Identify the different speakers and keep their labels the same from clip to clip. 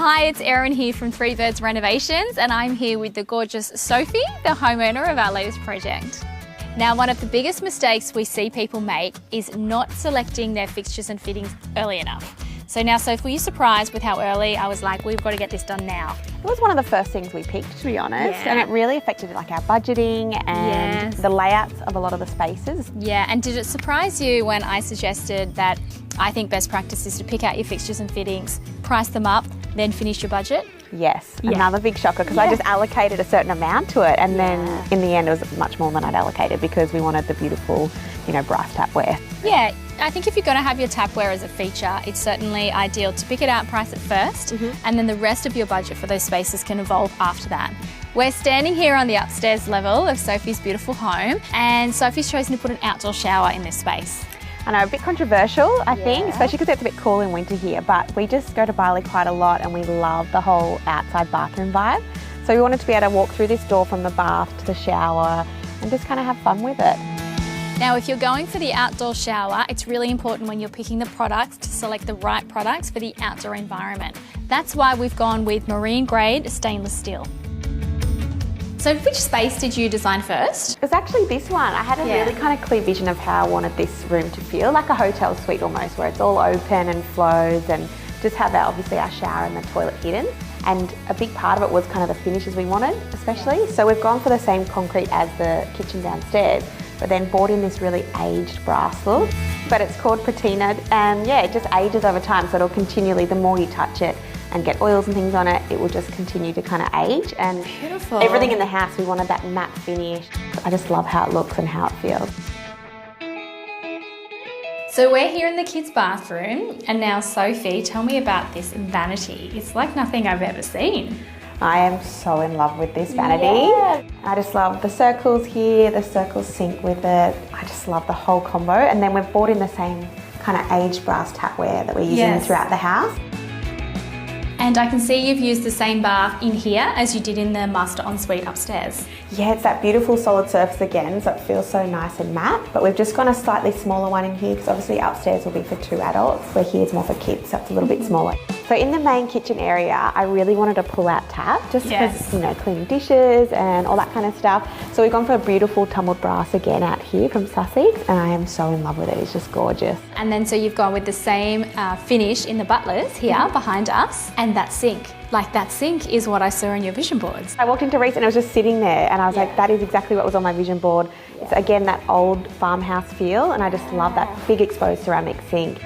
Speaker 1: Hi, it's Erin here from Three Birds Renovations, and I'm here with the gorgeous Sophie, the homeowner of our latest project. Now, one of the biggest mistakes we see people make is not selecting their fixtures and fittings early enough. So now, Soph, were you surprised with how early I was like, we've got to get this done now?
Speaker 2: It was one of the first things we picked, to be honest, and it really affected like our budgeting and the layouts of a lot of the spaces.
Speaker 1: Yeah, and did it surprise you when I suggested that I think best practice is to pick out your fixtures and fittings, price them up, then finish your budget?
Speaker 2: Yes, another big shocker because I just allocated a certain amount to it, and then in the end it was much more than I'd allocated because we wanted the beautiful, brass tapware.
Speaker 1: Yeah, I think if you're going to have your tapware as a feature, it's certainly ideal to pick it out and price it first, and then the rest of your budget for those spaces can evolve after that. We're standing here on the upstairs level of Sophie's beautiful home, and Sophie's chosen to put an outdoor shower in this space.
Speaker 2: I know, a bit controversial, I think, especially because it's a bit cool in winter here, but we just go to Bali quite a lot and we love the whole outside bathroom vibe. So we wanted to be able to walk through this door from the bath to the shower and just kind of have fun with it.
Speaker 1: Now, if you're going for the outdoor shower, it's really important when you're picking the products to select the right products for the outdoor environment. That's why we've gone with marine grade stainless steel. So which space did you design first?
Speaker 2: It was actually this one. I had a really kind of clear vision of how I wanted this room to feel, like a hotel suite almost, where it's all open and flows and just have obviously our shower and the toilet hidden. And a big part of it was kind of the finishes we wanted, especially. So we've gone for the same concrete as the kitchen downstairs, but then brought in this really aged brass look. But it's called patinaed, and it just ages over time, so it'll continually, the more you touch it and get oils and things on it, it will just continue to kind of age. And
Speaker 1: beautiful.
Speaker 2: Everything in the house, we wanted that matte finish. I just love how it looks and how it feels.
Speaker 1: So we're here in the kids' bathroom, and now Sophie, tell me about this vanity. It's like nothing I've ever seen.
Speaker 2: I am so in love with this vanity. I just love the circles here, the circles sync with it. I just love the whole combo. And then we've brought in the same kind of aged brass tapware that we're using throughout the house.
Speaker 1: And I can see you've used the same bath in here as you did in the master ensuite upstairs.
Speaker 2: Yeah, it's that beautiful solid surface again, so it feels so nice and matte. But we've just gone a slightly smaller one in here because obviously upstairs will be for 2 adults, where here's more for kids, so it's a little bit smaller. So in the main kitchen area, I really wanted a pull-out tap, just because, cleaning dishes and all that kind of stuff. So we've gone for a beautiful tumbled brass again out here from Sussex, and I am so in love with it. It's just gorgeous.
Speaker 1: And then so you've gone with the same finish in the butlers here behind us, and that sink. Like, that sink is what I saw on your vision boards.
Speaker 2: I walked into Reese and it was just sitting there, and I was like, that is exactly what was on my vision board. It's again that old farmhouse feel, and I just love that big exposed ceramic sink.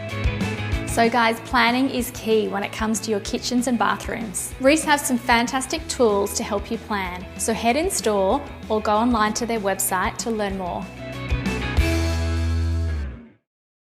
Speaker 1: So guys, planning is key when it comes to your kitchens and bathrooms. Reese has some fantastic tools to help you plan. So head in store or go online to their website to learn more.